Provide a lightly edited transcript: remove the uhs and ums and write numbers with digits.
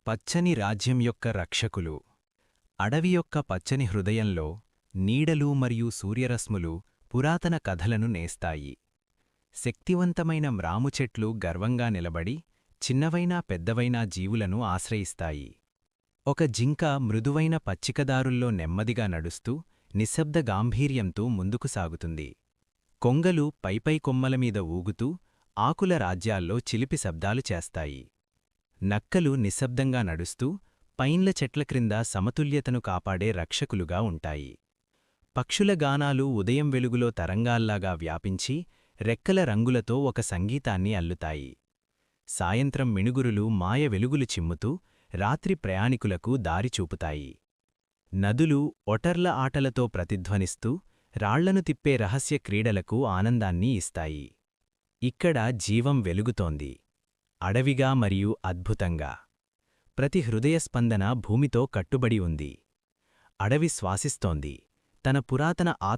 పచ్చని రాజ్యం యొక్క రక్షకులు. అడవి యొక్క పచ్చని హృదయంలో నీడలు మరియు సూర్యరశ్ములు పురాతన కథలను నేస్తాయి. శక్తివంతమైన మ్రాముచెట్లు గర్వంగా నిలబడి చిన్నవైనా పెద్దవైనా జీవులను ఆశ్రయిస్తాయి. ఒక జింక మృదువైన పచ్చికదారుల్లో నెమ్మదిగా నడుస్తూ నిశ్శబ్ద గాంభీర్యంతో ముందుకు సాగుతుంది. కొంగలు పైపై కొమ్మలమీద ఊగుతూ ఆకుల రాజ్యాల్లో చిలిపి శబ్దాలు చేస్తాయి. నక్కలు నిశ్శబ్దంగా నడుస్తూ పైన్ల చెట్ల క్రింద సమతుల్యతను కాపాడే రక్షకులుగా ఉంటాయి. పక్షుల గానాలు ఉదయం వెలుగులో తరంగాల్లాగా వ్యాపించి రెక్కల రంగులతో ఒక సంగీతాన్ని అల్లుతాయి. సాయంత్రం మిణుగురులు మాయ వెలుగులు చిమ్ముతూ రాత్రి ప్రయాణికులకు దారి చూపుతాయి. నదులు ఒటర్ల ఆటలతో ప్రతిధ్వనిస్తూ రాళ్లను తిప్పే రహస్య క్రీడలకు ఆనందాన్ని ఇస్తాయి. ఇక్కడ జీవం వెలుగుతోంది, అడవిగా మరియు అద్భుతంగా. ప్రతి హృదయస్పందన భూమితో కట్టుబడి ఉంది. అడవి శ్వాసిస్తోంది, తన పురాతన ఆత్మ